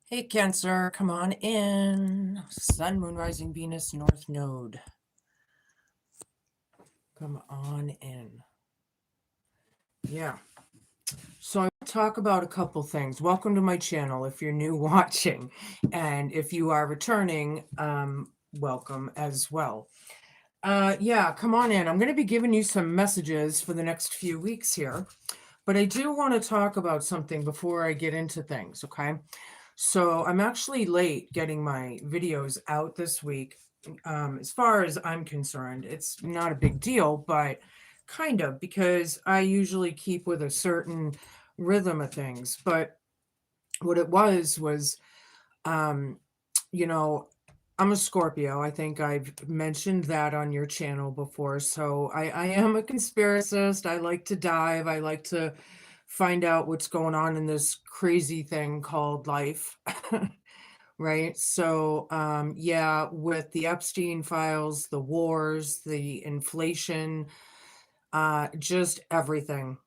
Hey, Cancer, come on in. Sun, Moon, Rising, Venus, North Node. Come on in. Yeah. So I want to talk about a couple things. Welcome to my channel if you're new watching. And if you are returning, welcome as well. Yeah, come on in. I'm going to be giving you some messages for the next few weeks here. But I do want to talk about something before I get into things, okay? So I'm actually late getting my videos out this week. As far as I'm concerned, it's not a big deal, but kind of, because I usually keep with a certain rhythm of things. But what it was, um, you know, I'm a Scorpio. I think I've mentioned that on your channel before. So I am a conspiracist. I like to dive. I like to find out what's going on in this crazy thing called life. Right. So, yeah, with the Epstein files, the wars, the inflation, just everything.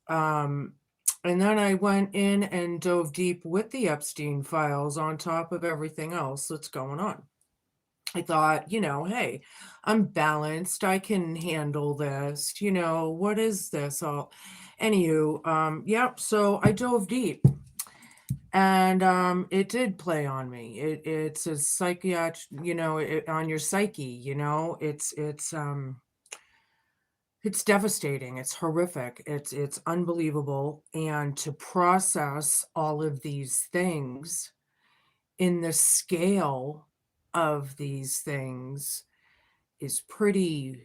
Um, and then I went in and dove deep with the Epstein files on top of everything else that's going on. I thought, hey, I'm balanced. I can handle this. What is this all? Anywho, yep. So I dove deep. And it did play on me. It's a psychiatric, on your psyche, it's devastating. It's horrific. It's unbelievable. And to process all of these things in the scale of these things is pretty,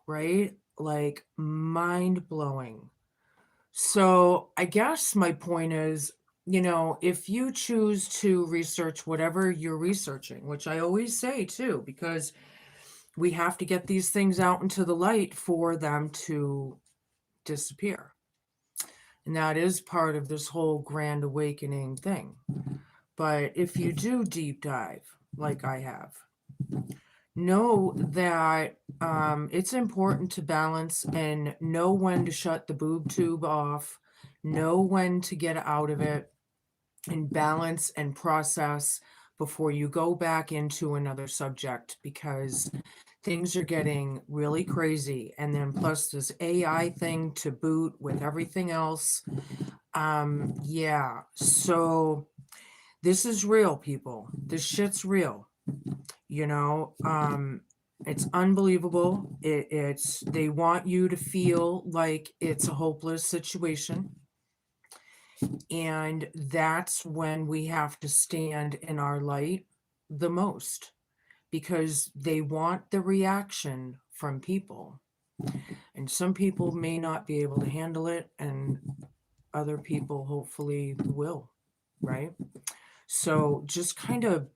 right? Like mind blowing. So I guess my point is, if you choose to research whatever you're researching, which I always say too, because we have to get these things out into the light for them to disappear. And that is part of this whole grand awakening thing. But if you do deep dive, like I have, know that it's important to balance and know when to shut the boob tube off, know when to get out of it, and balance and process before you go back into another subject, because things are getting really crazy. And then plus this AI thing to boot with everything else. Yeah. So this is real, people. This shit's real. You know, it's unbelievable. It's they want you to feel like it's a hopeless situation. And that's when we have to stand in our light the most, because they want the reaction from people. And some people may not be able to handle it, and other people hopefully will, right? So just kind of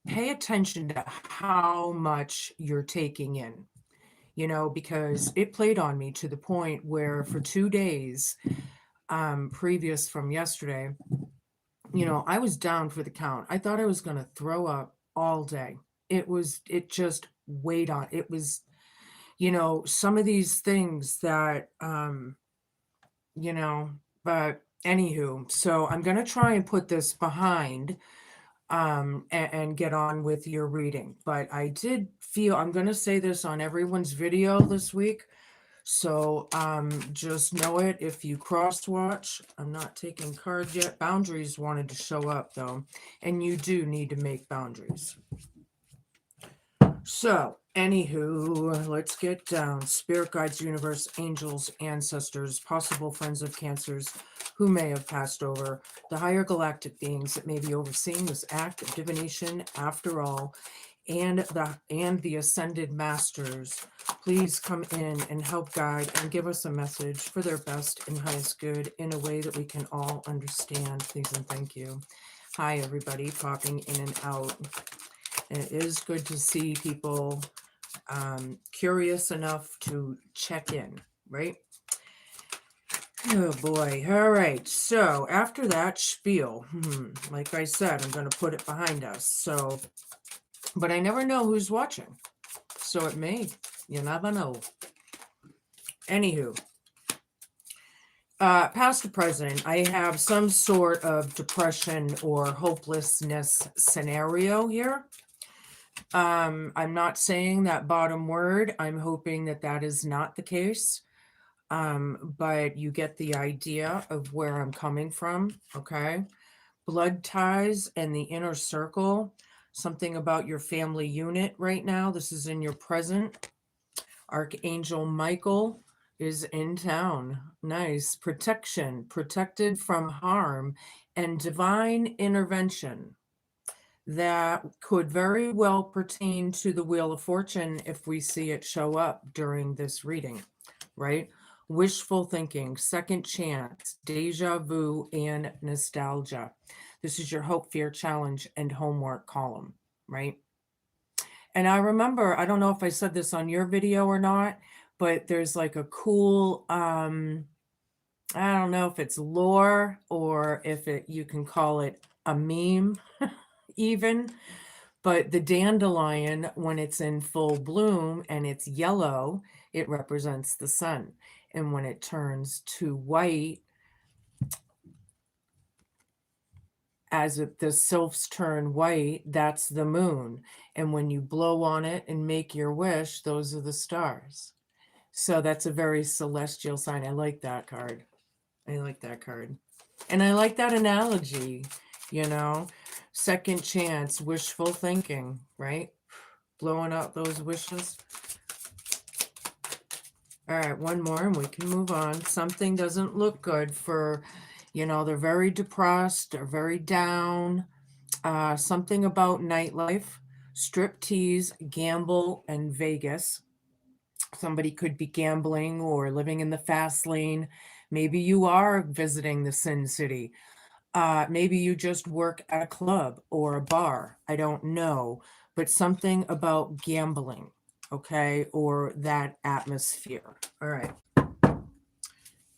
pay attention to how much you're taking in, because it played on me to the point where for 2 days, previous from yesterday, I was down for the count. I thought I was going to throw up all day. It just weighed on. It was, some of these things that, you know, but anywho, so I'm going to try and put this behind, and get on with your reading. But I did feel, I'm going to say this on everyone's video this week. So just know it if you cross watch. I'm not taking cards yet. Boundaries wanted to show up though, and you do need to make boundaries. So, anywho, let's get down. Spirit guides, universe, angels, ancestors, possible friends of Cancers who may have passed over, the higher galactic beings that may be overseeing this act of divination after all, and the ascended masters. Please come in and help guide and give us a message for their best and highest good in a way that we can all understand. Please and thank you. Hi, everybody, popping in and out. And it is good to see people curious enough to check in, right? Oh boy. All right. So after that spiel, like I said, I'm going to put it behind us. So, but I never know who's watching. So you never know. Anywho, Past to present, I have some sort of depression or hopelessness scenario here. I'm not saying that bottom word. I'm hoping that that is not the case. But you get the idea of where I'm coming from, okay? Blood ties and the inner circle, something about your family unit right now. This is in your present. Archangel Michael is in town. Nice. Protection, protected from harm, and divine intervention. That could very well pertain to the Wheel of Fortune if we see it show up during this reading, right? Wishful thinking, second chance, deja vu, and nostalgia. This is your hope, fear, challenge, and homework column, right? And I remember, I don't know if I said this on your video or not, but there's like a cool, I don't know if it's lore or if you can call it a meme even, but the dandelion, when it's in full bloom and it's yellow, it represents the sun. And when it turns to white, the sylphs turn white, that's the moon. And when you blow on it and make your wish, those are the stars. So that's a very celestial sign. I like that card. I like that card. And I like that analogy, you know, second chance, wishful thinking, right? Blowing out those wishes. All right, one more and we can move on. Something doesn't look good for, you know, they're very depressed, they're very down. Something about nightlife, striptease, gamble, and Vegas. Somebody could be gambling or living in the fast lane. Maybe you are visiting the Sin City. Maybe you just work at a club or a bar. I don't know, but something about gambling, okay, or that atmosphere. All right.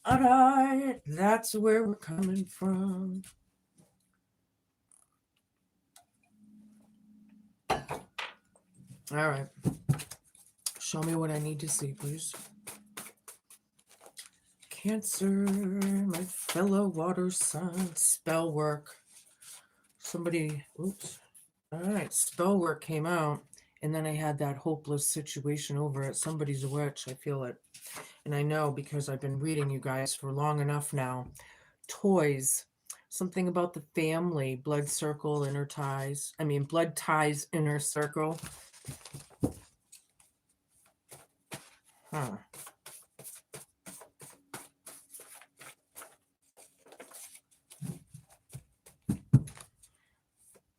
All right, that's where we're coming from. All right. Show me what I need to see, please. Cancer, my fellow water sign, spell work. Somebody, oops. All right, spell work came out, and then I had that hopeless situation over it. Somebody's a witch, I feel it. And I know because I've been reading you guys for long enough now. Toys, something about the family, blood circle, inner ties. I mean, blood ties, inner circle. Huh.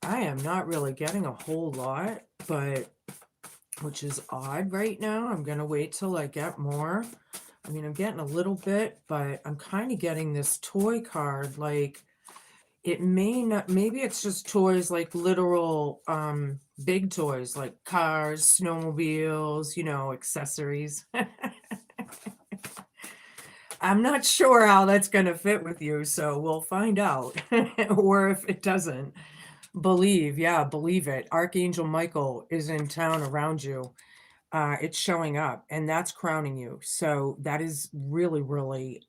I am not really getting a whole lot, but which is odd right now. I'm going to wait till I get more. I mean, I'm getting a little bit, but I'm kind of getting this toy card. Like, it may not, maybe it's just toys, like literal big toys, like cars, snowmobiles, you know, accessories. I'm not sure how that's going to fit with you, so we'll find out. Or if it doesn't. Believe it. Archangel Michael is in town around you. It's showing up, and that's crowning you. So that is really, really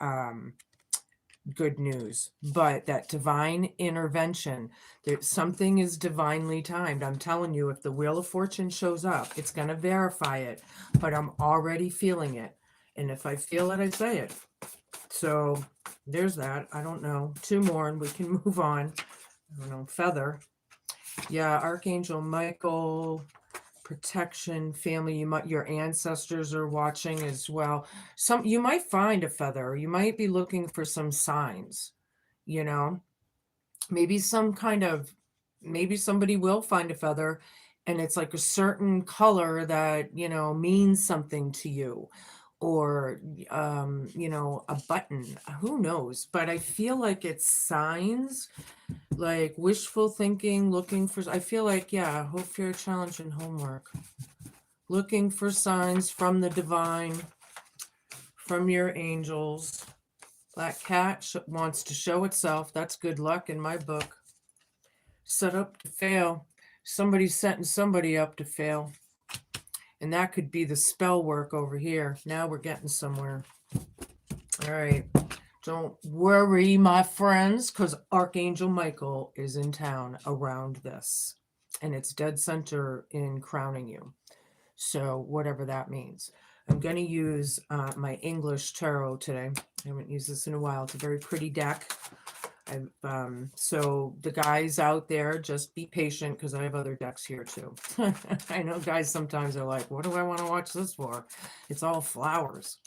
good news. But that divine intervention, that something is divinely timed. I'm telling you, if the Wheel of Fortune shows up, it's going to verify it. But I'm already feeling it. And if I feel it, I say it. So there's that. I don't know. Two more, and we can move on. I don't know. Feather. Yeah, Archangel Michael, protection, family. Your ancestors are watching as well. You might find a feather. You might be looking for some signs, you know. Maybe maybe somebody will find a feather and it's like a certain color that, you know, means something to you. Or you know, a button. Who knows? But I feel like it's signs, like wishful thinking, looking for, I feel like, yeah, hope, fear, challenge, and homework. Looking for signs from the divine, from your angels. Black cat wants to show itself. That's good luck in my book. Set up to fail. Somebody's setting somebody up to fail. And that could be the spell work over here. Now we're getting somewhere. All right. Don't worry, my friends, because Archangel Michael is in town around this. And it's dead center in crowning you. So, whatever that means. I'm going to use my English tarot today. I haven't used this in a while. It's a very pretty deck. So the guys out there, just be patient because I have other decks here too. I know guys sometimes are like, what do I want to watch this for? It's all flowers.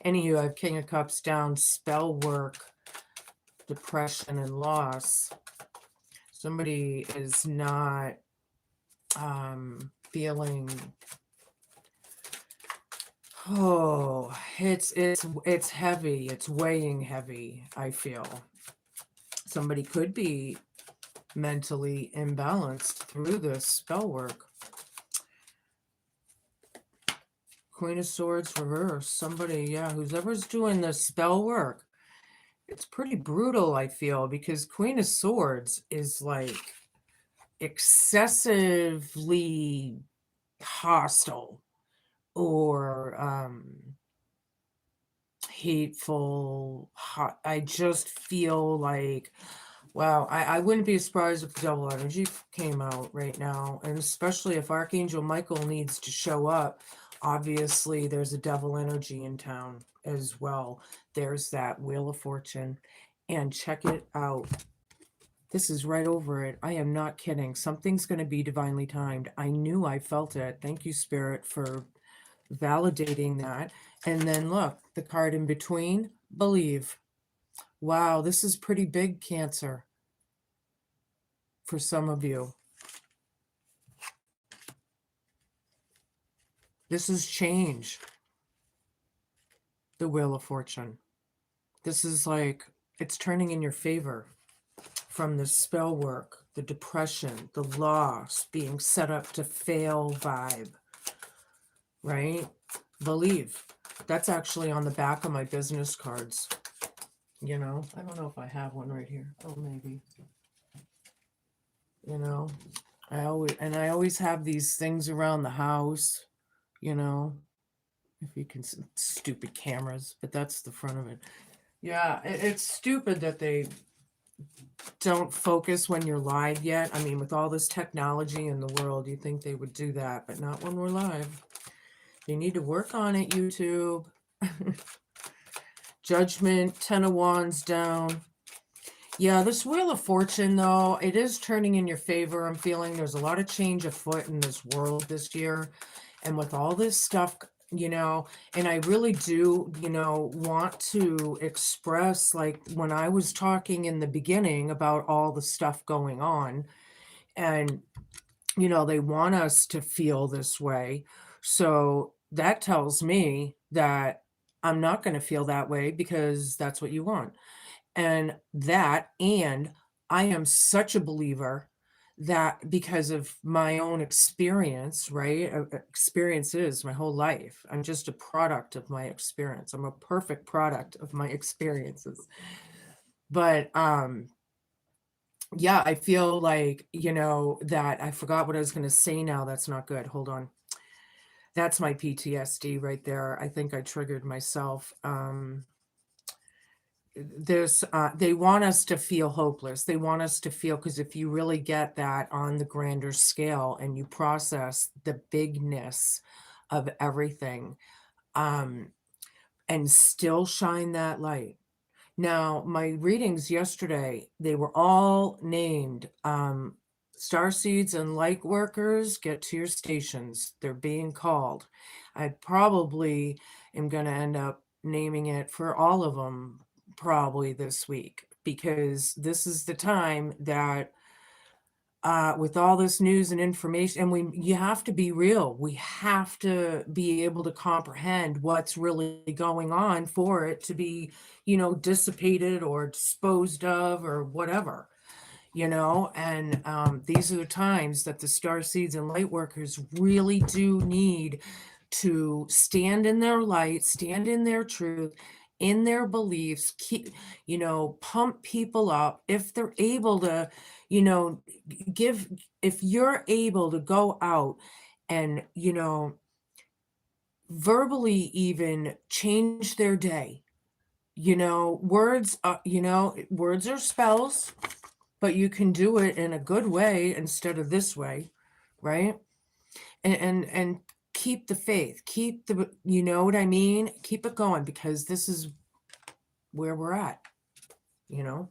Anywho, I have King of Cups down, spell work, depression, and loss. Somebody is not feeling, oh, it's heavy. It's weighing heavy, I feel. Somebody could be mentally imbalanced through this spell work. Queen of Swords reverse. Somebody, yeah, whoever's doing the spell work, it's pretty brutal, I feel, because Queen of Swords is like excessively hostile or hateful. I just feel like, wow, I wouldn't be surprised if the double energy came out right now, and especially if Archangel Michael needs to show up. Obviously, there's a devil energy in town as well. There's that Wheel of Fortune, and check it out. This is right over it. I am not kidding. Something's going to be divinely timed. I knew I felt it. Thank you, Spirit, for validating that. And then look, the card in between, believe. Wow, this is pretty big, Cancer, for some of you. This is change. The Wheel of Fortune. This is like, it's turning in your favor from the spell work, the depression, the loss, being set up to fail vibe, right? Believe. That's actually on the back of my business cards. You know, I don't know if I have one right here. Oh, maybe. You know, I always have these things around the house, you know, if you can, stupid cameras, but that's the front of it. Yeah, it's stupid that they don't focus when you're live yet. I mean, with all this technology in the world, you think they would do that, but not when we're live. You need to work on it, YouTube. Judgment, 10 of Wands down. Yeah, this Wheel of Fortune, though, it is turning in your favor. I'm feeling there's a lot of change afoot in this world this year. And with all this stuff, you know, and I really do, you know, want to express, like when I was talking in the beginning about all the stuff going on, and, you know, they want us to feel this way. So that tells me that I'm not going to feel that way because that's what you want. And I am such a believer that because of my own experience, right? Experiences my whole life. I'm just a product of my experience. I'm a perfect product of my experiences. But yeah, I feel like, you know, that I forgot what I was going to say now. That's not good. Hold on. That's my PTSD right there. I think I triggered myself. They want us to feel hopeless. They want us to feel, because if you really get that on the grander scale and you process the bigness of everything, and still shine that light. Now, my readings yesterday, they were all named Starseeds and Lightworkers, get to your stations. They're being called. I probably am going to end up naming it for all of them probably this week, because this is the time that with all this news and information, and you have to be real. We have to be able to comprehend what's really going on for it to be, you know, dissipated or disposed of or whatever, you know. And these are the times that the Starseeds and Lightworkers really do need to stand in their light, stand in their truth, in their beliefs, keep, you know, pump people up if they're able to, you know, if you're able to go out and, you know, verbally even change their day, Words, words are spells, but you can do it in a good way instead of this way, right? And keep the faith, keep the, you know what I mean? Keep it going, because this is where we're at, you know?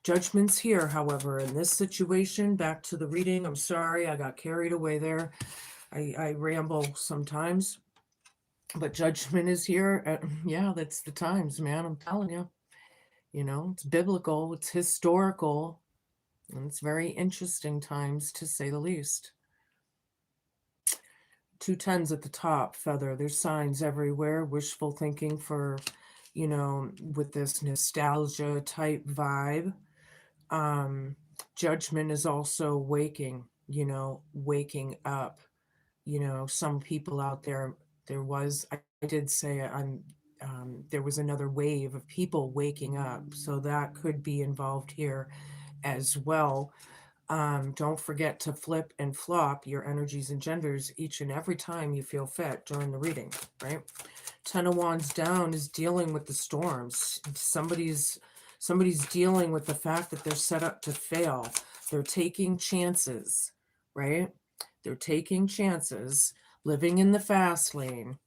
Judgment's here, however, in this situation. Back to the reading. I'm sorry, I got carried away there. I ramble sometimes, but judgment is here. Yeah, that's the times, man. I'm telling you. It's biblical, it's historical, and it's very interesting times, to say the least. 2 tens at the top, feather. There's signs everywhere. Wishful thinking for, with this nostalgia type vibe. Judgment is also waking, waking up. Some people out there, I did say there was another wave of people waking up. So that could be involved here as well. Don't forget to flip and flop your energies and genders each and every time you feel fit during the reading, right? Ten of Wands down is dealing with the storms. Somebody's dealing with the fact that they're set up to fail. They're taking chances, right? They're taking chances, living in the fast lane,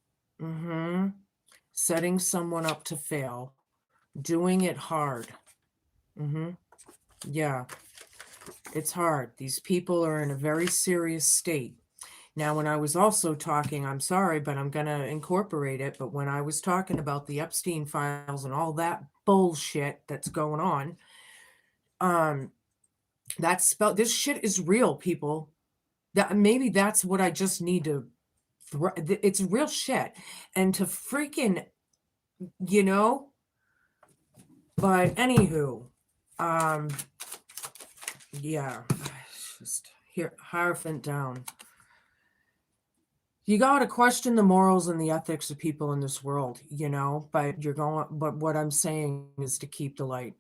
setting someone up to fail, doing it hard. Yeah, it's hard. These people are in a very serious state. Now, when I was also talking, I'm sorry, but I'm going to incorporate it. But when I was talking about the Epstein files and all that bullshit that's going on, this shit is real, people. Maybe that's what I just need to, it's real shit. And to freaking, you know, but anywho, yeah, just here, Hierophant down. You got to question the morals and the ethics of people in this world, but what I'm saying is to keep the light.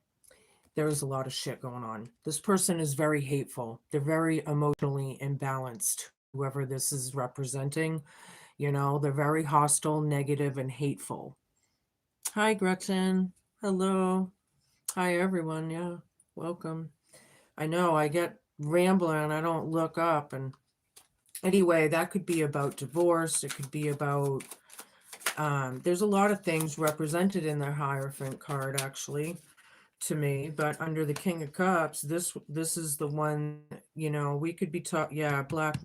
There's a lot of shit going on. This person is very hateful. They're very emotionally imbalanced, whoever this is representing. They're very hostile, negative, and hateful. Hi, Gretchen. Hello. Hi, everyone. Yeah, welcome. I know I get rambling. I don't look up. And anyway, that could be about divorce. It could be about, there's a lot of things represented in the Hierophant card, actually, to me. But under the King of Cups, this is the one, we could be yeah, black.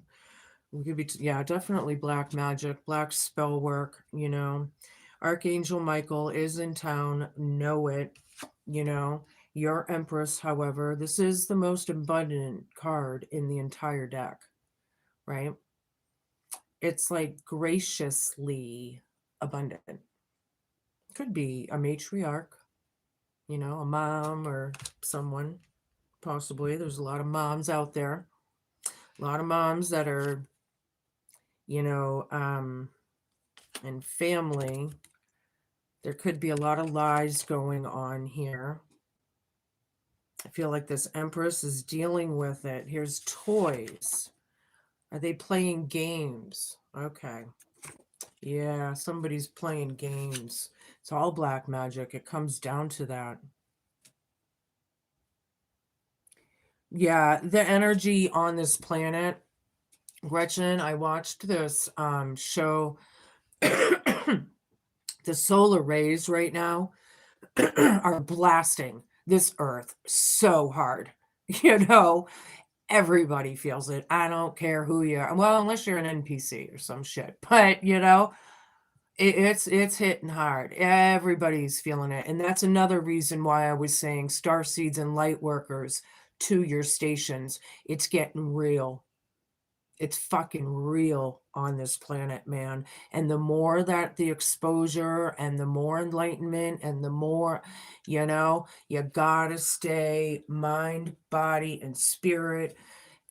We could be, yeah, definitely black magic, black spell work, Archangel Michael is in town, know it, you know. Your Empress, however, this is the most abundant card in the entire deck, right? It's like graciously abundant. Could be a matriarch, a mom or someone, possibly. There's a lot of moms out there. A lot of moms that are, and family. There could be a lot of lies going on here. I feel like this Empress is dealing with it. Here's toys. Are they playing games? Okay. Yeah, somebody's playing games. It's all black magic. It comes down to that. Yeah, the energy on this planet. Gretchen, I watched this show. The solar rays right now are blasting this earth so hard. Everybody feels it. I don't care who you are. Well, unless you're an NPC or some shit. But, it's hitting hard. Everybody's feeling it. And that's another reason why I was saying Starseeds and Lightworkers to your stations. It's getting real. It's fucking real on this planet, man. And the more that the exposure and the more enlightenment and the more, you gotta stay mind, body, and spirit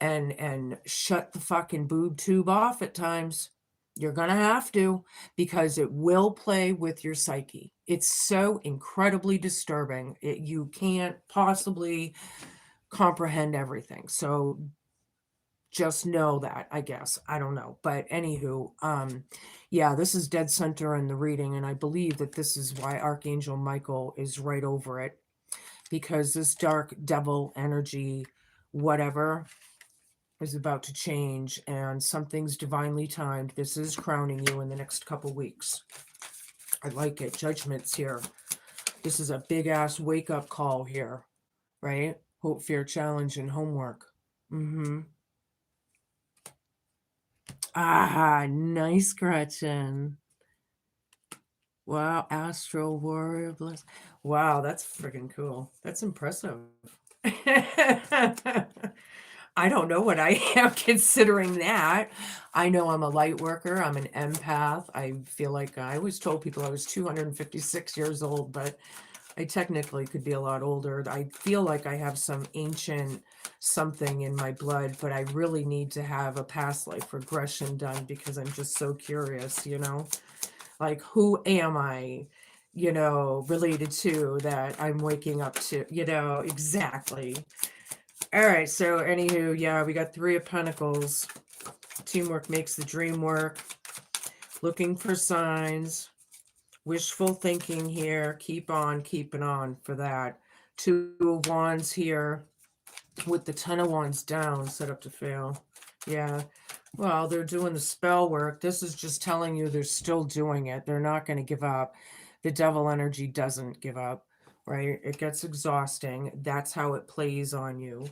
and shut the fucking boob tube off at times. You're gonna have to, because it will play with your psyche. It's so incredibly disturbing. You can't possibly comprehend everything. So just know that, I guess. I don't know. But anywho, yeah, this is dead center in the reading, and I believe that this is why Archangel Michael is right over it, because this dark devil energy, whatever, is about to change, and something's divinely timed. This is crowning you in the next couple weeks. I like it. Judgment's here. This is a big ass wake up call here, right? Hope, fear, challenge, and homework. Mm-hmm. Ah, nice, Gretchen. Wow, Astro Warrior Bliss. Wow, that's freaking cool. That's impressive. I don't know what I am considering that. I know I'm a light worker. I'm an empath. I feel like I always told people I was 256 years old, but I technically could be a lot older. I feel like I have some ancient something in my blood, but I really need to have a past life regression done because I'm just so curious, like who am I, related to that I'm waking up to, exactly. All right, so anywho, yeah, we got 3 of Pentacles. Teamwork makes the dream work. Looking for signs. Wishful thinking here. Keep on keeping on for that. 2 of Wands here with the 10 of Wands down, set up to fail. Yeah, well, they're doing the spell work. This is just telling you they're still doing it. They're not going to give up. The devil energy doesn't give up, right? It gets exhausting. That's how it plays on you.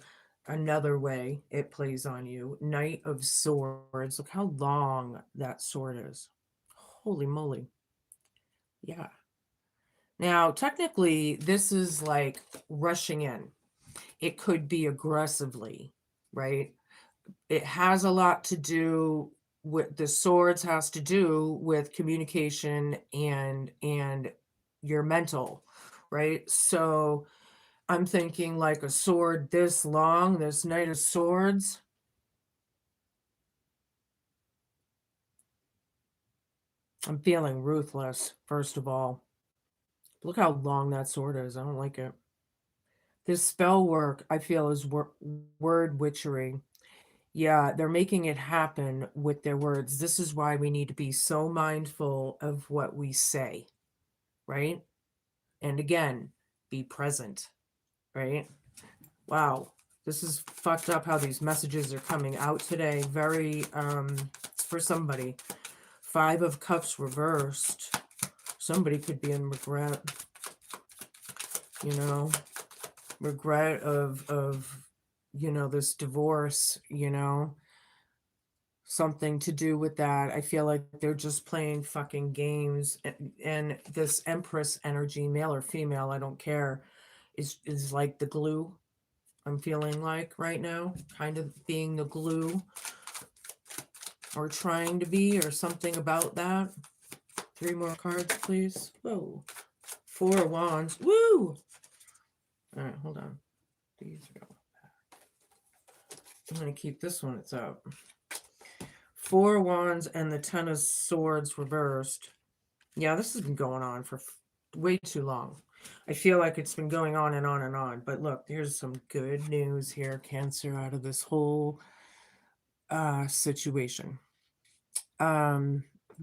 Another way it plays on you. Knight of Swords. Look how long that sword is. Holy moly. Yeah. Now, technically, this is like rushing in. It could be aggressively, right? It has a lot to do with the swords, has to do with communication and your mental, right? So I'm thinking like a sword this long, this Knight of Swords. I'm feeling ruthless, first of all. Look how long that sword is. I don't like it. This spell work, I feel, is word witchery. Yeah, they're making it happen with their words. This is why we need to be so mindful of what we say, right? And again, be present, right? Wow, this is fucked up how these messages are coming out today. Very, it's for somebody. 5 of Cups reversed. Somebody could be in regret, regret of this divorce, something to do with that. I feel like they're just playing fucking games, and this Empress energy, male or female, I don't care, is like the glue. I'm feeling like right now, kind of being the glue, or trying to be, or something about that. 3 more cards, please. Whoa. 4 of Wands. Woo! All right, hold on. These go. I'm going to keep this one. It's up. 4 of Wands and the 10 of Swords reversed. Yeah, this has been going on for way too long. I feel like it's been going on and on and on. But look, here's some good news here, Cancer, out of this whole situation.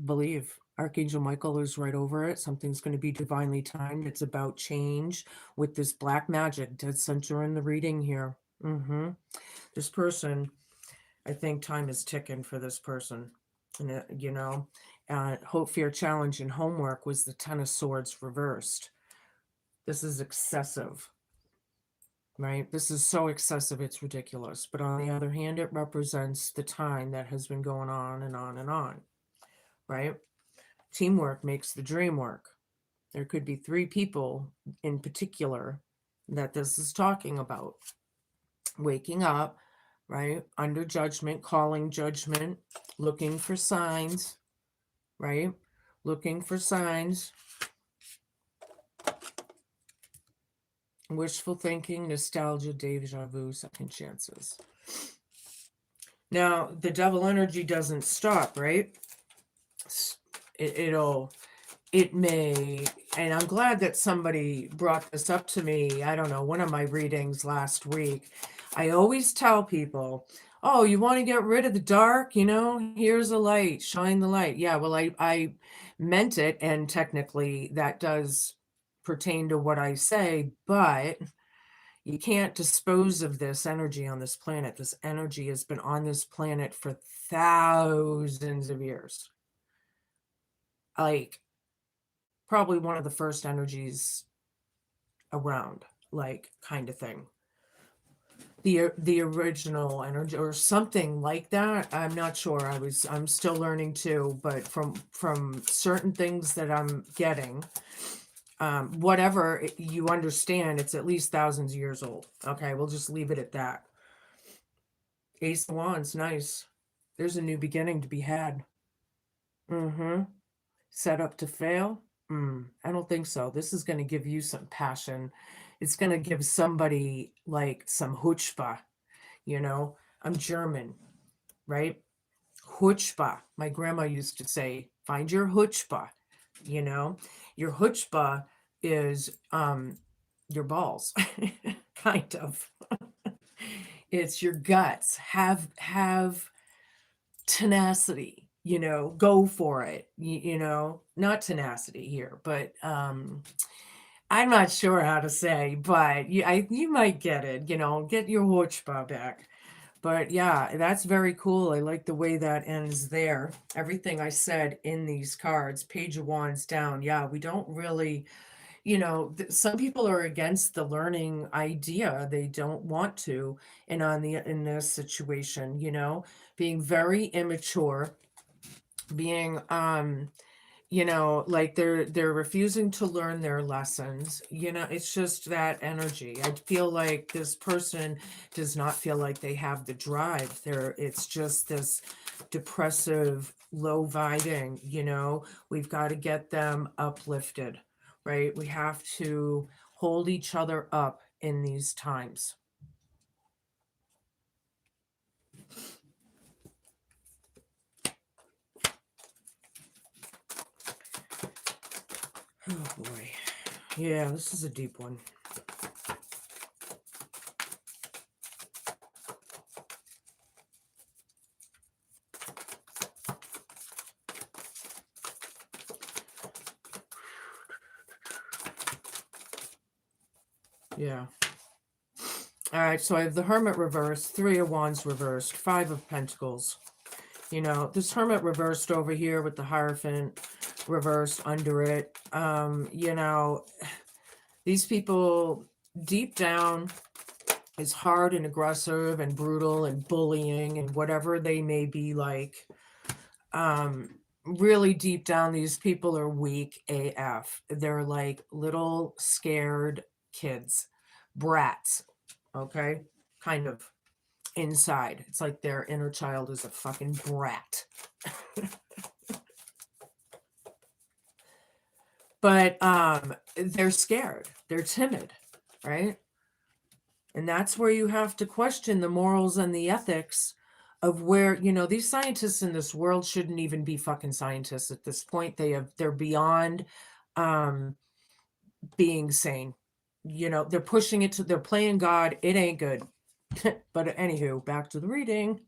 Believe Archangel Michael is right over it. Something's going to be divinely timed. It's about change with this black magic, dead center in the reading here. This person, I think time is ticking for this person. And, hope, fear, challenge, and homework was the 10 of Swords reversed. This is excessive, right? This is so excessive, it's ridiculous. But on the other hand, it represents the time that has been going on and on and on, right? Teamwork makes the dream work. There could be 3 people in particular that this is talking about. Waking up, right? Under judgment, calling judgment, looking for signs, right? Looking for signs. Wishful thinking, nostalgia, deja vu, second chances. Now, the devil energy doesn't stop, right? It may, and I'm glad that somebody brought this up to me. I don't know, one of my readings last week. I always tell people, oh, you want to get rid of the dark, here's a light, shine the light. Yeah, well, I meant it, and technically that does pertain to what I say, but you can't dispose of this energy on this planet. This energy has been on this planet for thousands of years. Like, probably one of the first energies around, like, kind of thing. The original energy or something like that. I'm not sure. I'm still learning too, but from certain things that I'm getting, whatever you understand, it's at least thousands of years old. Okay, we'll just leave it at that. Ace of Wands, nice. There's a new beginning to be had. Mm-hmm. Set up to fail? I don't think so. This is going to give you some passion. It's going to give somebody like some chutzpah, you know? I'm German, right? Chutzpah. My grandma used to say, find your chutzpah, you know? Your chutzpah is your balls, kind of. It's your guts. Have tenacity, go for it, not tenacity here, but I'm not sure how to say, but you might get it, get your chutzpah back. But yeah, that's very cool. I like the way that ends there. Everything I said in these cards, Page of Wands down. Yeah, we don't really, some people are against the learning idea. They don't want to. And in this situation, being very immature, being like they're refusing to learn their lessons. It's just that energy. I feel like this person does not feel like they have the drive. It's just this depressive, low vibing. We've got to get them uplifted, right? We have to hold each other up in these times. Oh boy. Yeah, this is a deep one. Yeah. All right, so I have the Hermit reversed, Three of Wands reversed, Five of Pentacles. This Hermit reversed over here with the Hierophant reversed under it. These people deep down is hard and aggressive and brutal and bullying and whatever they may be like. Really deep down, these people are weak AF. They're like little scared kids, brats. Okay, kind of inside. It's like their inner child is a fucking brat. But they're scared. They're timid, right? And that's where you have to question the morals and the ethics of where, these scientists in this world shouldn't even be fucking scientists at this point. They're beyond being sane. They're pushing it they're playing God. It ain't good. But anywho, back to the reading.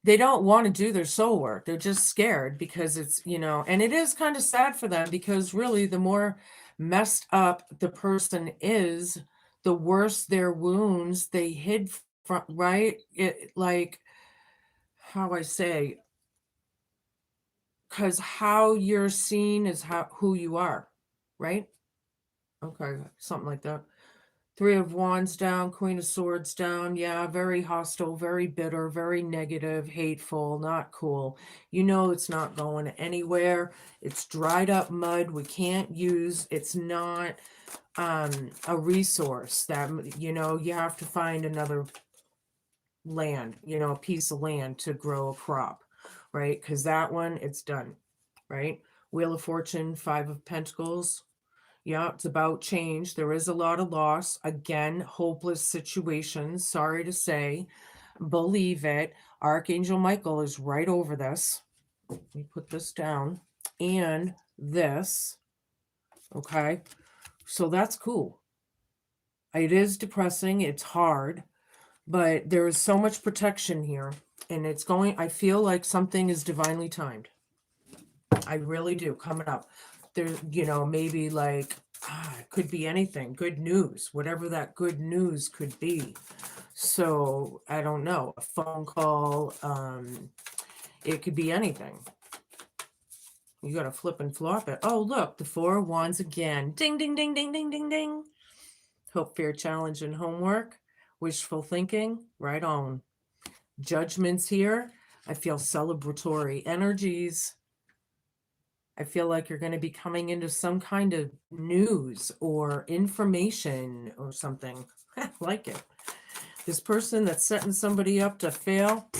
They don't want to do their soul work. They're just scared because it's, and it is kind of sad for them because really the more messed up the person is, the worse their wounds they hid from, right? It like how I say, because how you're seen is who you are, right? Okay, something like that. Three of Wands down, Queen of Swords down. Yeah, very hostile, very bitter, very negative, hateful, not cool. It's not going anywhere. It's dried up mud we can't use. It's not a resource that, you have to find another land, a piece of land to grow a crop, right? Because that one, it's done, right? Wheel of Fortune, Five of Pentacles. Yeah, it's about change. There is a lot of loss. Again, hopeless situations. Sorry to say. Believe it. Archangel Michael is right over this. Let me put this down. And this. Okay. So that's cool. It is depressing. It's hard. But there is so much protection here, and it's going, I feel like something is divinely timed. I really do, coming up. There's, maybe like, it could be anything, good news, whatever that good news could be. So I don't know, a phone call, it could be anything. You got to flip and flop it. Oh, look, the 4 of Wands again. Ding, ding, ding, ding, ding, ding, ding. Hope, fear, challenge, and homework. Wishful thinking. Right on. Judgments here. I feel celebratory energies. I feel like you're going to be coming into some kind of news or information or something. I like it. This person that's setting somebody up to fail.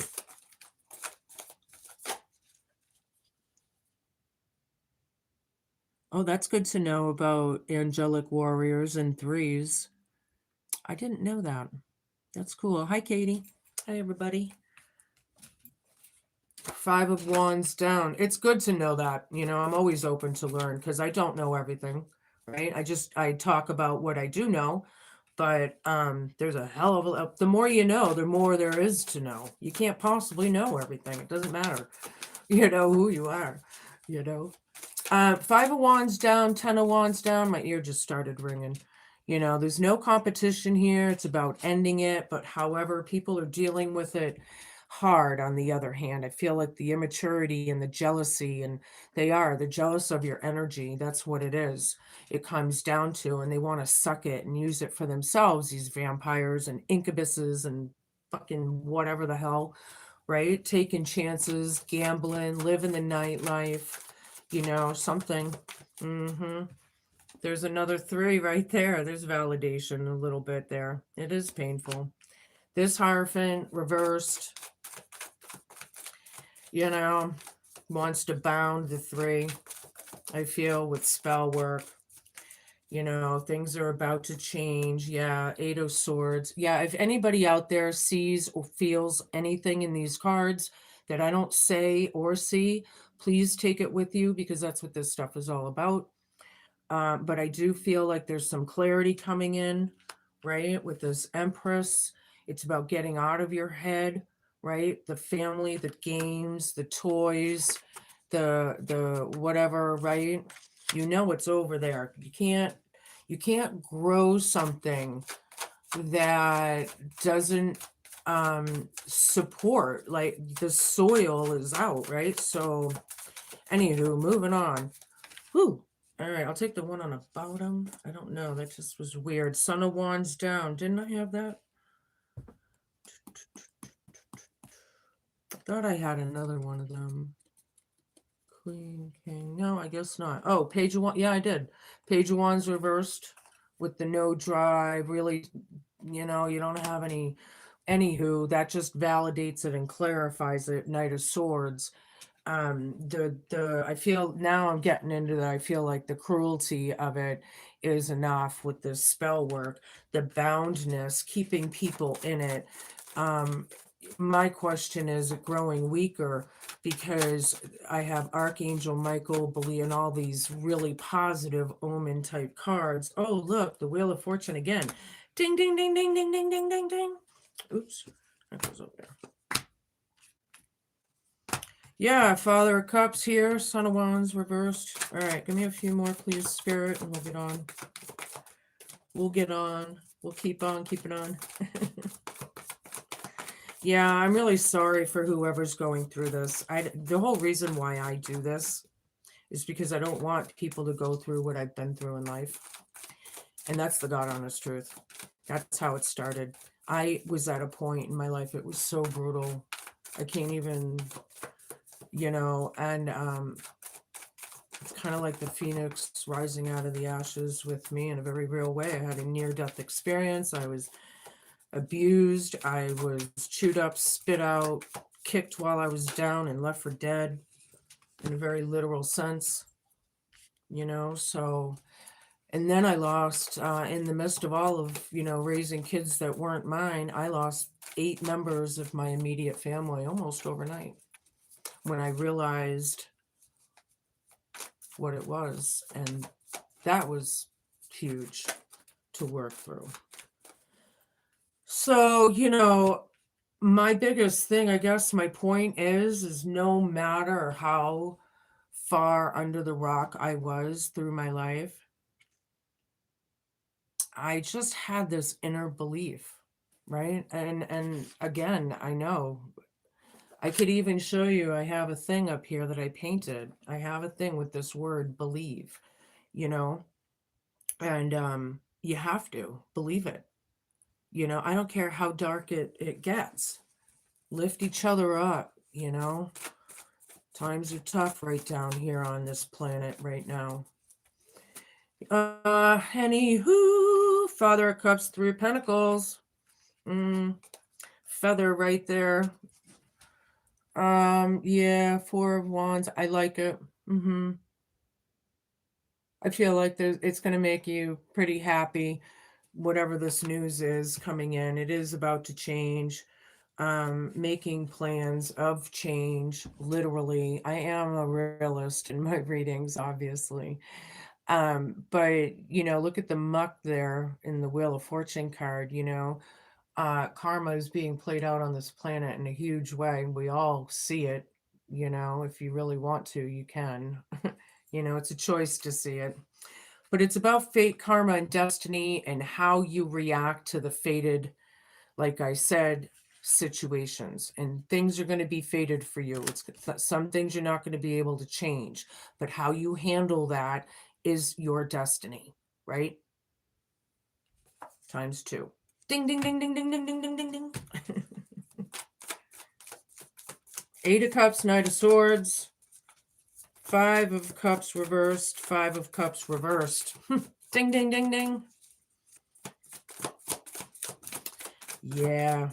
Oh, that's good to know about angelic warriors and 3s. I didn't know that. That's cool. Hi, Katie. Hi, everybody. 5 of Wands down. It's good to know that. I'm always open to learn because I don't know everything, right? I talk about what I do know, but there's a hell of a, the more you know, the more there is to know. You can't possibly know everything. It doesn't matter, who you are, 5 of Wands down, 10 of Wands down. My ear just started ringing. There's no competition here. It's about ending it. But however, people are dealing with it hard. On the other hand, I feel like the immaturity and the jealousy, and they're jealous of your energy. That's what it is. It comes down to, and they want to suck it and use it for themselves. These vampires and incubuses and fucking whatever the hell, right? Taking chances, gambling, living the nightlife. Something. There's another 3 right there. There's validation a little bit there. It is painful. This Hierophant reversed, wants to bound the 3. I feel with spell work. Things are about to change. Yeah, 8 of Swords. Yeah, if anybody out there sees or feels anything in these cards that I don't say or see, please take it with you because that's what this stuff is all about. But I do feel like there's some clarity coming in, right? With this Empress, it's about getting out of your head, right? The family, the games, the toys, the whatever, right? What's over there. You can't grow something that doesn't support, like the soil is out, right? So anywho, moving on. Whew. All right, I'll take the one on the bottom. I don't know. That just was weird. Son of Wands down. Didn't I have that? I thought I had another one of them. Queen, King. No, I guess not. Oh, Page of Wands. Yeah, I did. Page of Wands reversed with the no drive. Really, you don't have any. Anywho, that just validates it and clarifies it. Knight of Swords. I feel now I'm getting into that. I feel like the cruelty of it is enough with the spell work, the boundness, keeping people in it. My question is it growing weaker because I have Archangel Michael, Beli, and all these really positive omen type cards. Oh, look, the Wheel of Fortune again. Ding, ding, ding, ding, ding, ding, ding, ding, ding. Oops, that goes over there. Yeah, Father of Cups here, Son of Wands reversed. All right, give me a few more, please, Spirit, and we'll get on. We'll get on. We'll keep on keeping on. Yeah, I'm really sorry for whoever's going through this. The whole reason why I do this is because I don't want people to go through what I've been through in life. And that's the God honest truth. That's how it started. I was at a point in my life, it was so brutal. I can't even, and it's kind of like the phoenix rising out of the ashes with me in a very real way. I had a near-death experience. I was abused. I was chewed up, spit out, kicked while I was down, and left for dead in a very literal sense, so. And then I lost, in the midst of all of, raising kids that weren't mine, I lost 8 members of my immediate family almost overnight when I realized what it was. And that was huge to work through. So, my biggest thing, I guess my point is no matter how far under the rock I was through my life, I just had this inner belief, right? And again, I know I could even show you, I have a thing up here that I painted. I have a thing with this word believe, you know, and you have to believe it. I don't care how dark it gets. Lift each other up. Times are tough right down here on this planet right now. Anywho, Father of Cups, Three of Pentacles. Feather right there. Yeah, Four of Wands. I like it. I feel like it's going to make you pretty happy, whatever this news is coming in. It is about to change. Making plans of change, literally. I am a realist in my readings, obviously. But look at the muck there in the Wheel of Fortune card. Karma is being played out on this planet in a huge way. We all see it. If you really want to, you can. It's a choice to see it. But it's about fate, karma, and destiny, and how you react to the fated, like I said, situations. And things are going to be fated for you. It's some things you're not going to be able to change, but how you handle that is your destiny, right? Times two. Ding, ding, ding, ding, ding, ding, ding, ding, ding, ding. Eight of Cups, Knight of Swords. Five of Cups reversed. Five of Cups reversed. Ding, ding, ding, ding. Yeah.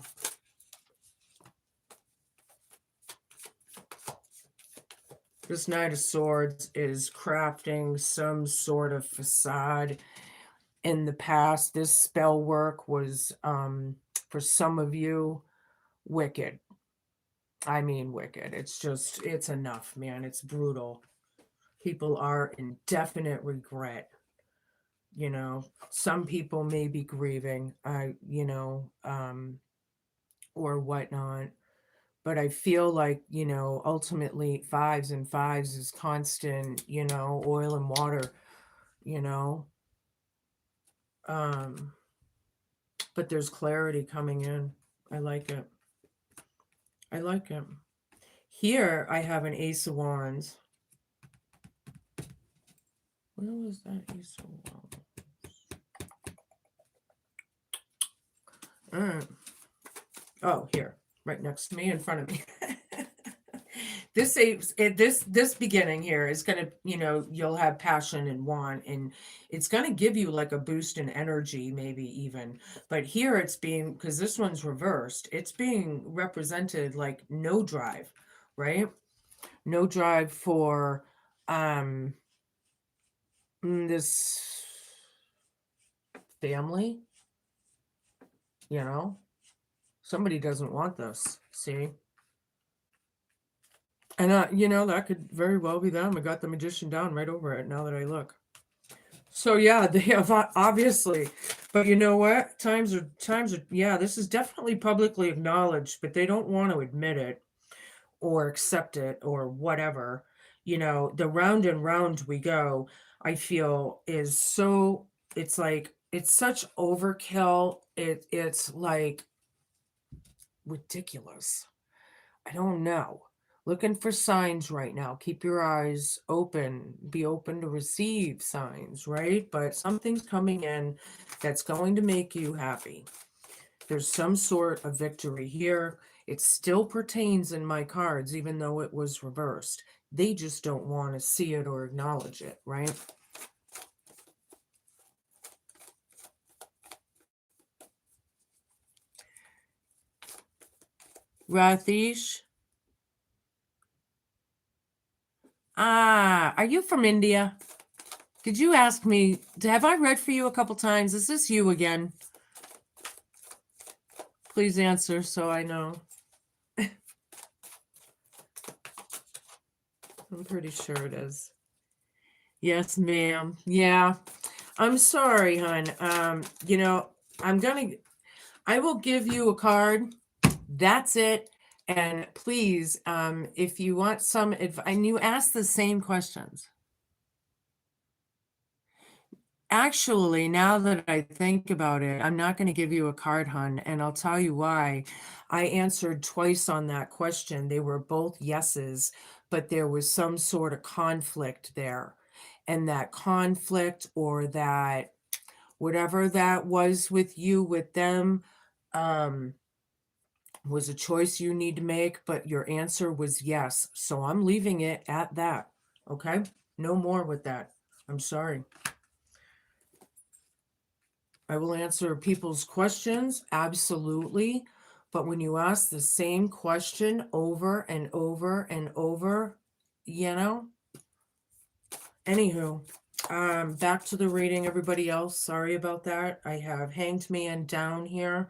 This Knight of Swords is crafting some sort of facade. In the past, this spell work was, for some of you, wicked. I mean, wicked. It's enough, man. It's brutal. People are in definite regret. Some people may be grieving, or whatnot. But I feel like, ultimately fives and fives is constant, oil and water, you know. Um, but there's clarity coming in. I like it. I like it. Here I have an Ace of Wands. Where was that Ace of Wands? All right. Oh, here, right next to me, in front of me. This beginning here is gonna, you'll have passion and want, and it's gonna give you like a boost in energy, maybe even. But here it's being, because this one's reversed, it's being represented like no drive, right? No drive for this family, somebody doesn't want this. See? And that could very well be them. I got the Magician down right over it now that I look. So yeah, they have obviously, but you know what? Times are yeah, this is definitely publicly acknowledged, but they don't want to admit it or accept it or whatever. The round and round we go, I feel is so, it's like it's such overkill. It's like ridiculous. I don't know. Looking for signs right now. Keep your eyes open. Be open to receive signs, right? But something's coming in that's going to make you happy. There's some sort of victory here. It still pertains in my cards, even though it was reversed. They just don't want to see it or acknowledge it, right? Rathish. Are you from India? Did you ask me? Have I read for you a couple times? Is this you again? Please answer so I know. I'm pretty sure it is. Yes, ma'am. Yeah. I'm sorry, hon. I'm gonna I will give you a card. That's it. And please, if you want some advice, and you ask the same questions. Actually, now that I think about it, I'm not going to give you a card, hun, and I'll tell you why. I answered twice on that question. They were both yeses, but there was some sort of conflict there. And that conflict, or that whatever that was with you, with them, um, was a choice you need to make, but your answer was yes. So I'm leaving it at that. Okay? No more with that. I'm sorry. I will answer people's questions, absolutely. But when you ask the same question over and over and over, you know, anywho, back to the reading, everybody else. Sorry about that. I have Hanged Man down here.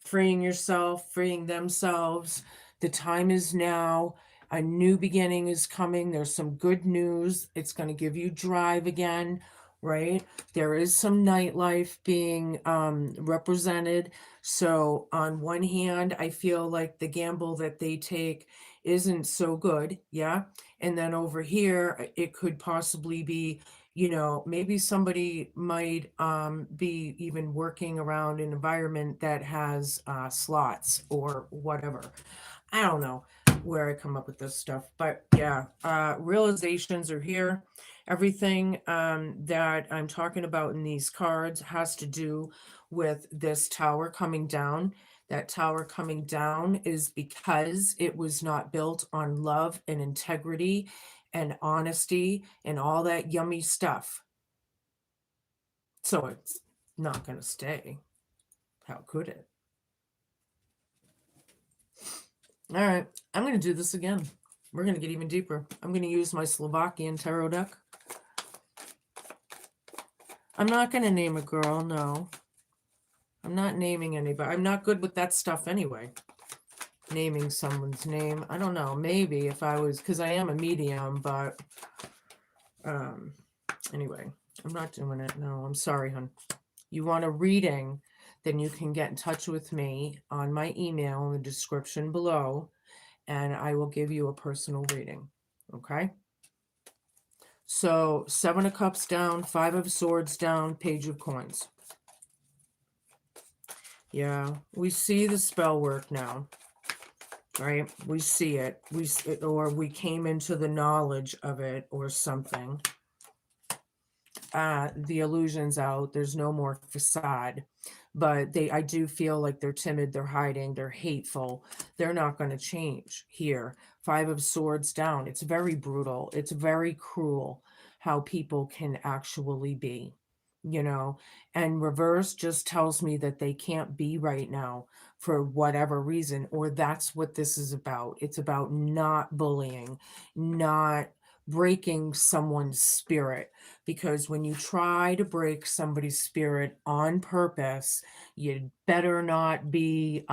Freeing yourself, freeing themselves. The time is now. A new beginning is coming. There's some good news. It's going to give you drive again, right? There is some nightlife being represented. So, on one hand, I feel like the gamble that they take isn't so good. Yeah. And then over here, it could possibly be, maybe somebody might be even working around an environment that has slots or whatever. I don't know where I come up with this stuff, but yeah, realizations are here. Everything that I'm talking about in these cards has to do with this tower coming down. That tower coming down is because it was not built on love and integrity and honesty and all that yummy stuff. So it's not going to stay. How could it? All right, I'm going to do this again. We're going to get even deeper. I'm going to use my Slovakian tarot deck. I'm not going to name a girl, no. I'm not naming anybody. I'm not good with that stuff anyway. Naming someone's name. I don't know. Maybe if I was, because I am a medium, but anyway, I'm not doing it. No, I'm sorry, hon. You want a reading, then you can get in touch with me on my email in the description below, and I will give you a personal reading. Okay? So 7 of Cups down, 5 of Swords down, Page of Coins. Yeah, we see the spell work now, right? We see it. Or we came into the knowledge of it or something. The illusion's out. There's no more facade. But I do feel like they're timid, they're hiding, they're hateful. They're not going to change here. 5 of Swords down. It's very brutal. It's very cruel how people can actually be, and reverse just tells me that they can't be right now for whatever reason, or that's what this is about. It's about not bullying, not breaking someone's spirit, because when you try to break somebody's spirit on purpose, you better not be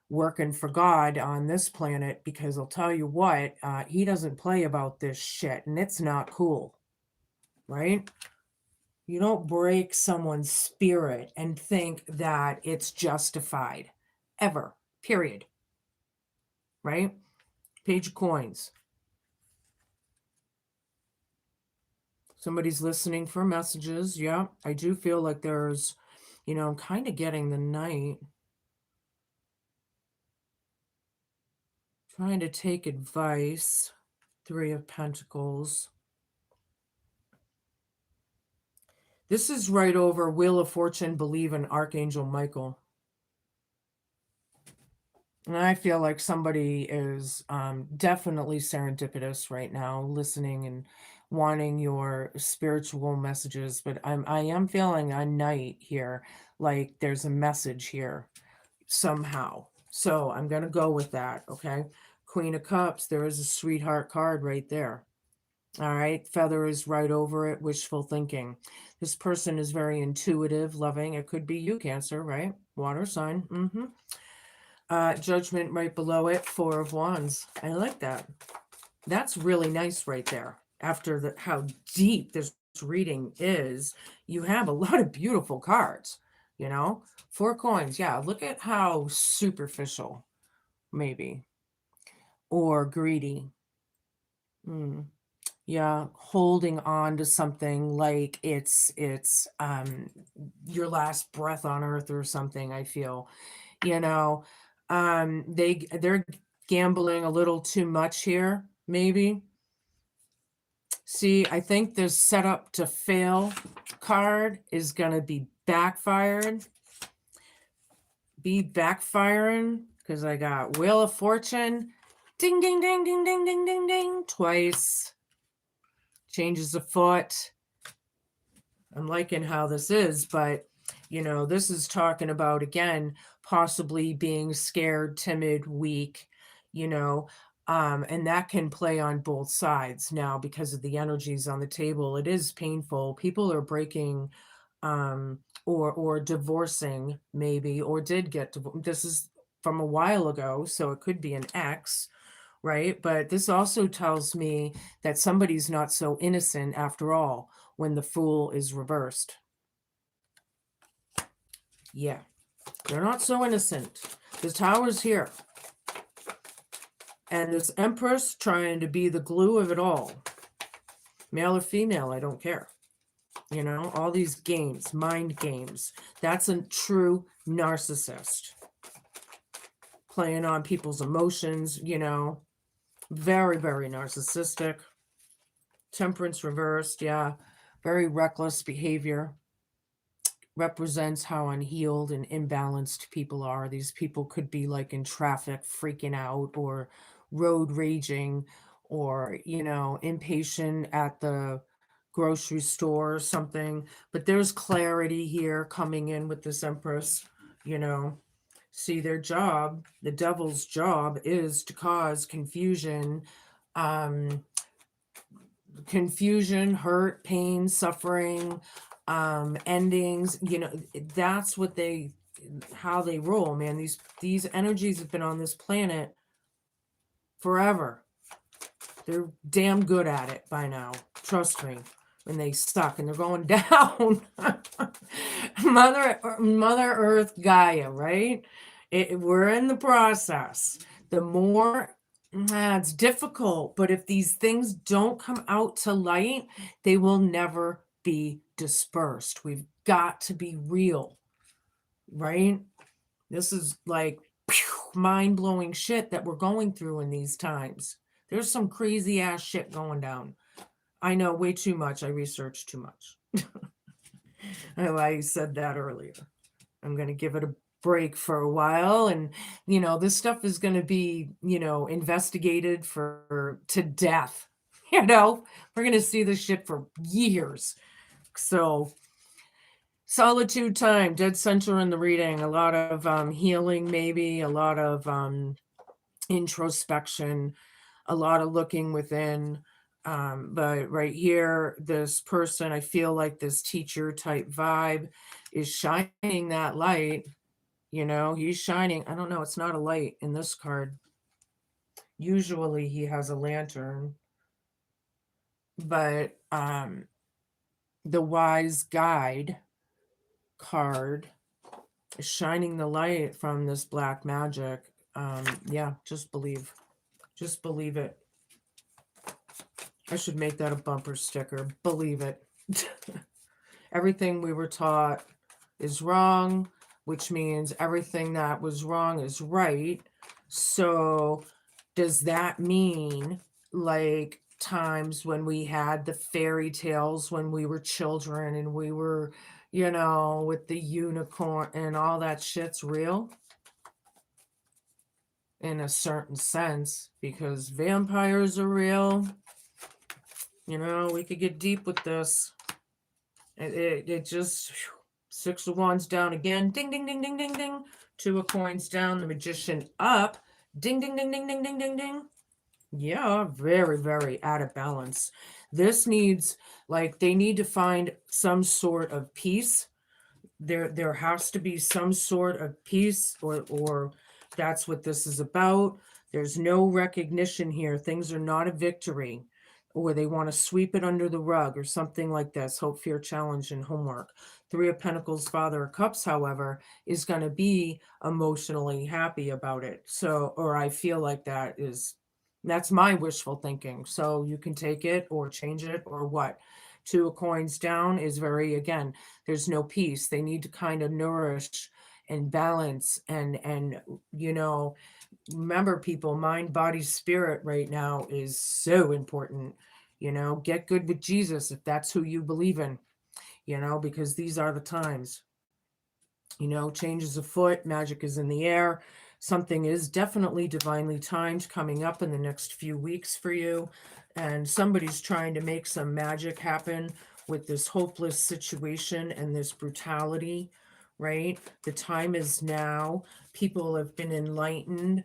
working for God on this planet, because I'll tell you what, he doesn't play about this shit, and it's not cool, right? You don't break someone's spirit and think that it's justified, ever, period, right? Page of Coins. Somebody's listening for messages. Yeah, I do feel like there's, I'm kind of getting the Knight. Trying to take advice. 3 of Pentacles. This is right over Wheel of Fortune, believe in Archangel Michael. And I feel like somebody is definitely serendipitous right now, listening and wanting your spiritual messages. But I am feeling a Knight here, like there's a message here somehow. So I'm going to go with that, okay? Queen of Cups, there is a sweetheart card right there. All right, feather is right over it, wishful thinking. This person is very intuitive, loving. It could be you, Cancer, right? Water sign. Judgment right below it, 4 of Wands. I like that. That's really nice right there. After how deep this reading is, you have a lot of beautiful cards. you know? 4 coins. Yeah, look at how superficial, maybe, or greedy. Mm. Yeah, holding on to something like it's your last breath on earth or something, I feel. You know, they're gambling a little too much here, maybe. See, I think this setup to fail card is going to be backfired. Be backfiring because I got Wheel of Fortune. Ding, ding, ding, ding, ding, ding, ding, ding. Twice. Changes afoot. I'm liking how this is, but this is talking about, again, possibly being scared, timid, weak, you know, and that can play on both sides now because of the energies on the table. It is painful. People are breaking, or divorcing, maybe, or did get divorced. This is from a while ago, so it could be an ex, right? But this also tells me that somebody's not so innocent after all when the Fool is reversed. Yeah, they're not so innocent. The Tower's here. And this Empress trying to be the glue of it all. Male or female, I don't care. All these games, mind games. That's a true narcissist. Playing on people's emotions, very, very narcissistic. Temperance reversed, yeah. Very reckless behavior. Represents how unhealed and imbalanced people are. These people could be like in traffic freaking out, or road raging, or impatient at the grocery store or something. But there's clarity here coming in with this Empress. See, their job, the devil's job, is to cause confusion, um hurt, pain, suffering, endings. That's what how they roll, man. These energies have been on this planet forever. They're damn good at it by now. Trust me. When they suck and they're going down. Mother Earth Gaia, right? We're in the process. The more it's difficult, but if these things don't come out to light, they will never be dispersed. We've got to be real, right? This is like mind-blowing shit that we're going through in these times. There's some crazy ass shit going down. I know way too much. I researched too much. I said that earlier. I'm going to give it a break for a while, and this stuff is going to be investigated to death. We're going to see this shit for years. So solitude time, dead center in the reading, a lot of healing, maybe a lot of introspection, a lot of looking within. But right here, this person, I feel like this teacher type vibe is shining that light. He's shining. I don't know. It's not a light in this card. Usually he has a lantern. But the wise guide card is shining the light from this black magic. Yeah, just believe. Just believe it. I should make that a bumper sticker. Believe it. Everything we were taught is wrong, which means everything that was wrong is right. So does that mean like times when we had the fairy tales when we were children and we were, with the unicorn and all that shit's real? In a certain sense, because vampires are real. We could get deep with this. It just, 6 of Wands down again. Ding, ding, ding, ding, ding, ding. 2 of Coins down. The Magician up. Ding, ding, ding, ding, ding, ding, ding, ding. Yeah, very, very out of balance. This needs, they need to find some sort of peace. There has to be some sort of peace, or that's what this is about. There's no recognition here. Things are not a victory. or they want to sweep it under the rug or something like this. Hope, fear, challenge, and homework. Three of Pentacles, Father of Cups, however, is going to be emotionally happy about it. So, or I feel like that's my wishful thinking. So you can take it or change it or what. Two of Coins down is very, again, there's no peace. They need to kind of nourish and balance and remember, people, mind, body, spirit right now is so important. Get good with Jesus if that's who you believe in, because these are the times. Change is afoot, magic is in the air. Something is definitely divinely timed coming up in the next few weeks for you. And somebody's trying to make some magic happen with this hopeless situation and this brutality, right? The time is now. People have been enlightened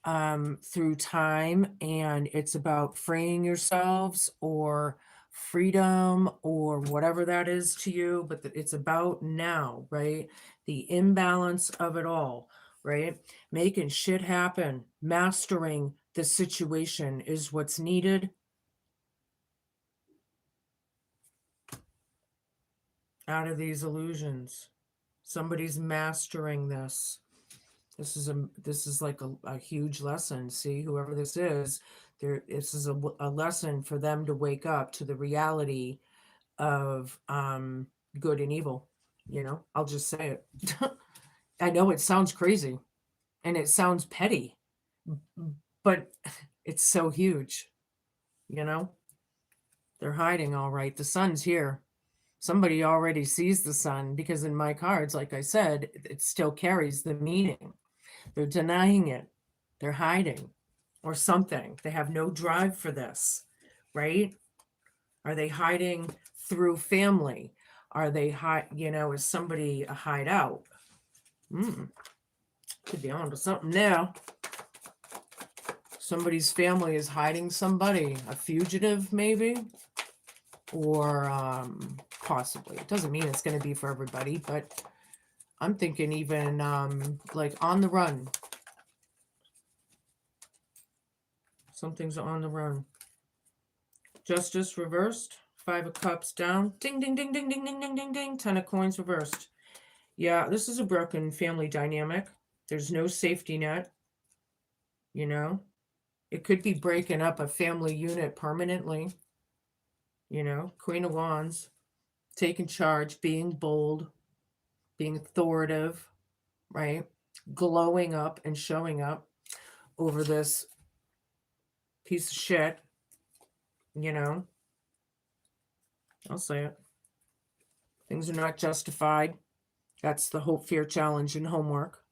through time, and it's about freeing yourselves or freedom or whatever that is to you, but it's about now, right? The imbalance of it all, right? Making shit happen, mastering the situation is what's needed. Out of these illusions, somebody's mastering this. This is like a huge lesson. See, whoever this is, this is a lesson for them to wake up to the reality of good and evil. I'll just say it. I know it sounds crazy and it sounds petty, but it's so huge. They're hiding, all right. The sun's here. Somebody already sees the sun, because in my cards, like I said, it still carries the meaning. They're denying it. They're hiding or something. They have no drive for this, right? Are they hiding through family? Are they is somebody a hideout? Could be on to something now. Somebody's family is hiding somebody, a fugitive maybe, or possibly. It doesn't mean it's going to be for everybody, but I'm thinking even like on the run. Something's on the run. Justice reversed. 5 of Cups down. Ding, ding, ding, ding, ding, ding, ding, ding, ding. 10 of Coins reversed. Yeah, this is a broken family dynamic. There's no safety net. It could be breaking up a family unit permanently. Queen of Wands. Taking charge, being bold, being authoritative, right? Glowing up and showing up over this piece of shit. I'll say it. Things are not justified. That's the hope, fear, challenge, and homework.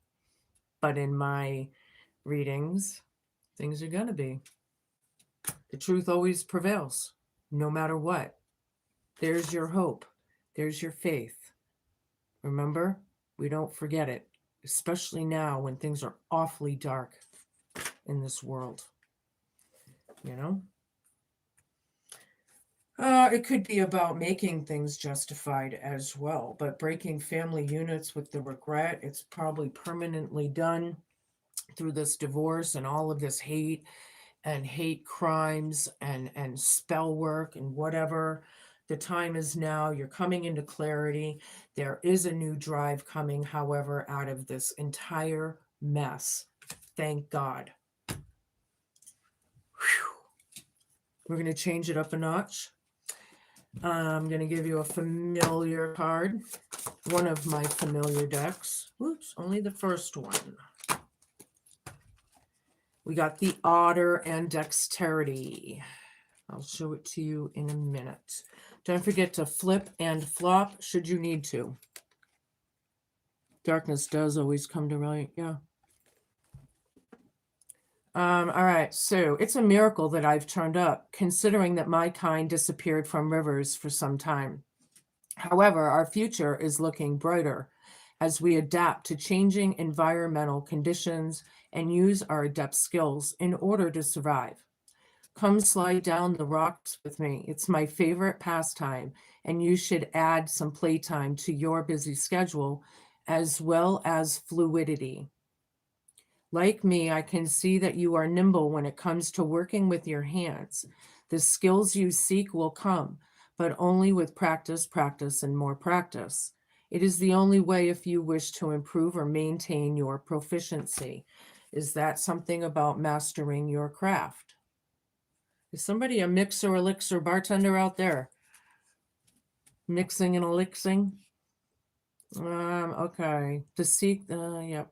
But in my readings, things are going to be. The truth always prevails, no matter what. There's your hope. There's your faith. Remember, we don't forget it, especially now when things are awfully dark in this world. It could be about making things justified as well, but breaking family units with the regret, it's probably permanently done through this divorce and all of this hate and hate crimes and spell work and whatever. The time is now. You're coming into clarity. There is a new drive coming, however, out of this entire mess. Thank God. Whew. We're going to change it up a notch. I'm going to give you a familiar card. One of my familiar decks. Whoops, only the first one. We got the Otter and Dexterity. I'll show it to you in a minute. Don't forget to flip and flop should you need to. Darkness does always come to light, yeah. All right, so it's a miracle that I've turned up, considering that my kind disappeared from rivers for some time. However, our future is looking brighter as we adapt to changing environmental conditions and use our adept skills in order to survive. Come slide down the rocks with me. It's my favorite pastime, and you should add some playtime to your busy schedule, as well as fluidity. Like me, I can see that you are nimble when it comes to working with your hands. The skills you seek will come, but only with practice, practice, and more practice. It is the only way if you wish to improve or maintain your proficiency. Is that something about mastering your craft? Is somebody a mixer, elixir bartender out there? Mixing and elixing? Okay. To seek, yep.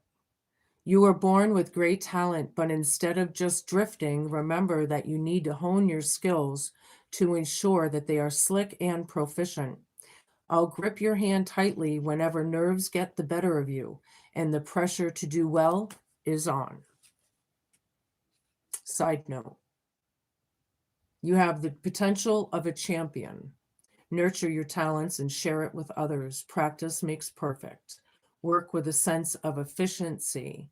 You were born with great talent, but instead of just drifting, remember that you need to hone your skills to ensure that they are slick and proficient. I'll grip your hand tightly whenever nerves get the better of you, and the pressure to do well is on. Side note, you have the potential of a champion. Nurture your talents and share it with others. Practice makes perfect. Work with a sense of efficiency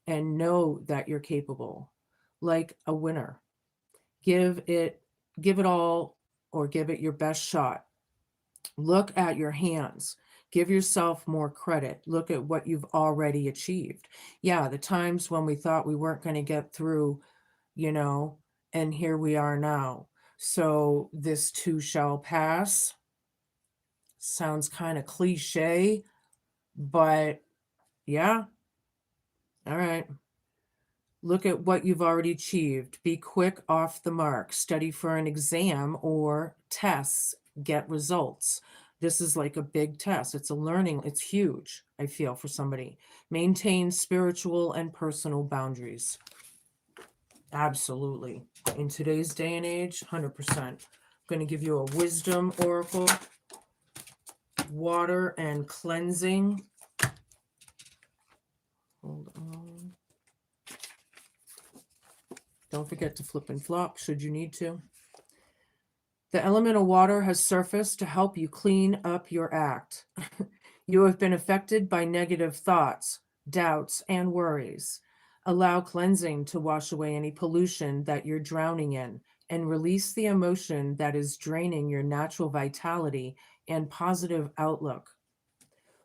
and know that you're capable, like a winner. Give it all, or give it your best shot. Look at your hands. Give yourself more credit. Look at what you've already achieved. Yeah, the times when we thought we weren't going to get through, and here we are now. So this too shall pass. Sounds kind of cliche, but yeah. All right. Look at what you've already achieved. Be quick off the mark. Study for an exam or tests. Get results. This is like a big test. It's a learning. It's huge, I feel, for somebody. Maintain spiritual and personal boundaries. Absolutely. In today's day and age, 100%. I'm going to give you a wisdom oracle. Water and cleansing. Hold on. Don't forget to flip and flop should you need to. The elemental water has surfaced to help you clean up your act. You have been affected by negative thoughts, doubts, and worries. Allow cleansing to wash away any pollution that you're drowning in and release the emotion that is draining your natural vitality and positive outlook.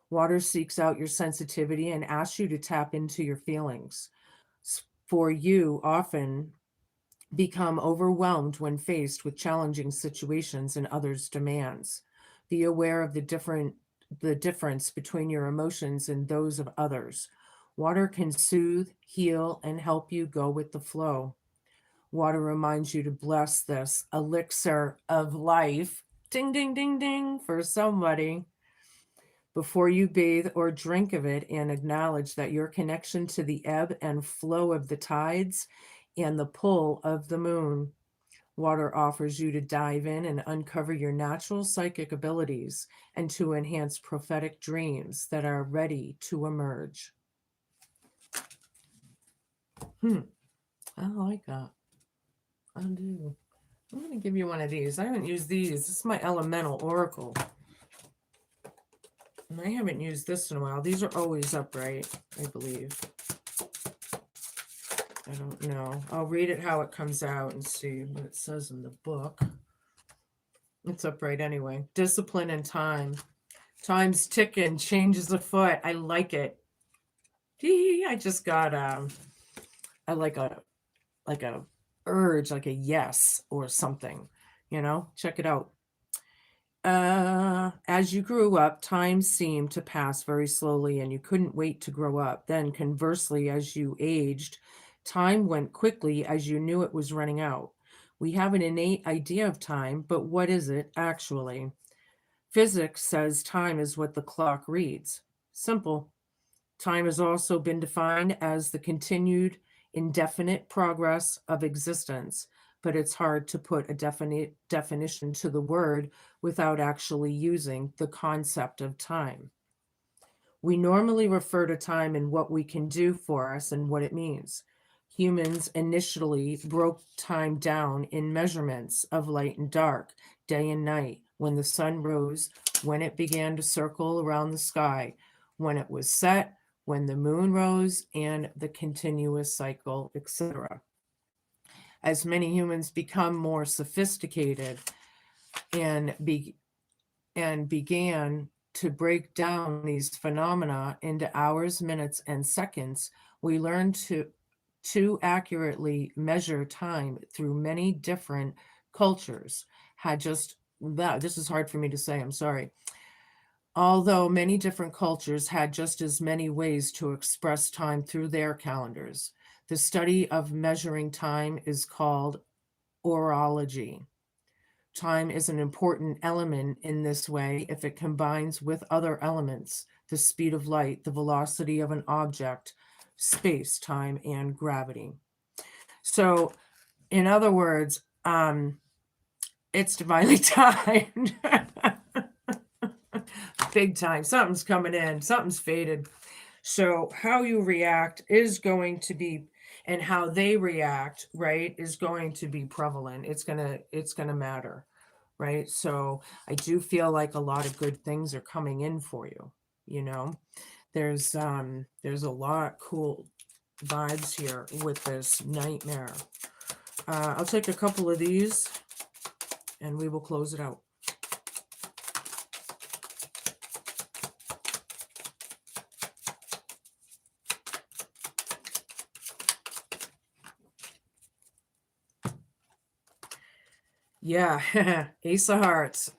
Water seeks out your sensitivity and asks you to tap into your feelings. For you often become overwhelmed when faced with challenging situations and others' demands. Be aware of the difference between your emotions and those of others. Water can soothe, heal, and help you go with the flow. Water reminds you to bless this elixir of life. Ding, ding, ding, ding for somebody. Before you bathe or drink of it, and acknowledge that your connection to the ebb and flow of the tides and the pull of the moon. Water offers you to dive in and uncover your natural psychic abilities and to enhance prophetic dreams that are ready to emerge. I like that. I do. I'm going to give you one of these. I haven't used these. This is my elemental oracle. And I haven't used this in a while. These are always upright, I believe. I don't know. I'll read it how it comes out and see what it says in the book. It's upright anyway. Discipline and time. Time's ticking, changes afoot. I like it. I just got I like a urge, like a yes or something. Check it out. As you grew up, time seemed to pass very slowly and you couldn't wait to grow up. Then conversely, as you aged, time went quickly as you knew it was running out. We have an innate idea of time, but what is it actually? Physics says time is what the clock reads. Simple. Time has also been defined as the continued indefinite progress of existence, but it's hard to put a definite definition to the word without actually using the concept of time. We normally refer to time and what we can do for us and what it means. Humans initially broke time down in measurements of light and dark, day and night, when the sun rose, when it began to circle around the sky, when it was set, when the moon rose, and the continuous cycle, etc. As many humans become more sophisticated and began to break down these phenomena into hours, minutes, and seconds, we learned to accurately measure time through many different cultures had just that. This is hard for me to say, I'm sorry. Although many different cultures had just as many ways to express time through their calendars, the study of measuring time is called orology. Time is an important element in this way if it combines with other elements, the speed of light, the velocity of an object, space, time, and gravity. So, in other words, it's divinely timed. Big time. Something's coming in, something's faded. So, how you react is going to be, and how they react, right, is going to be prevalent. It's gonna matter, right? So I do feel like a lot of good things are coming in for you. You know, there's a lot cool vibes here with this nightmare. I'll take a couple of these and we will close it out. Yeah, Ace of Hearts.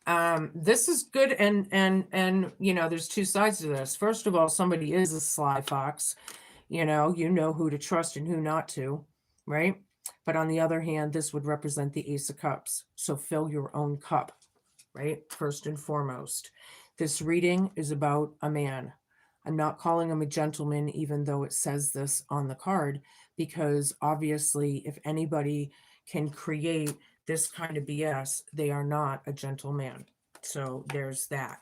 This is good, and you know, there's two sides to this. First of all, somebody is a sly fox. You know who to trust and who not to, right? But on the other hand, this would represent the Ace of Cups. So fill your own cup, right? First and foremost. This reading is about a man. I'm not calling him a gentleman, even though it says this on the card, because obviously, if anybody can create this kind of BS, they are not a gentleman. So there's that.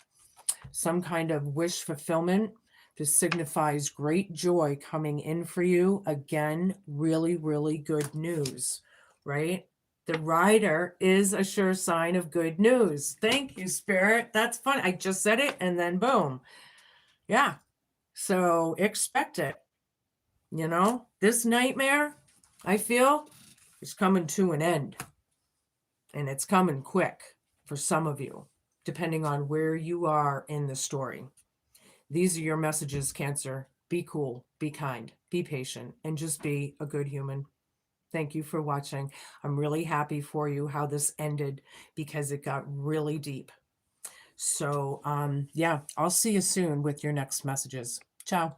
Some kind of wish fulfillment. This signifies great joy coming in for you. Again, really, really good news, right? The rider is a sure sign of good news. Thank you, Spirit. That's fun. I just said it and then boom. Yeah. So expect it. You know, this nightmare, I feel, is coming to an end. And it's coming quick for some of you, depending on where you are in the story. These are your messages, Cancer. Be cool, be kind, be patient, and just be a good human. Thank you for watching. I'm really happy for you how this ended because it got really deep. So, yeah, I'll see you soon with your next messages. Ciao.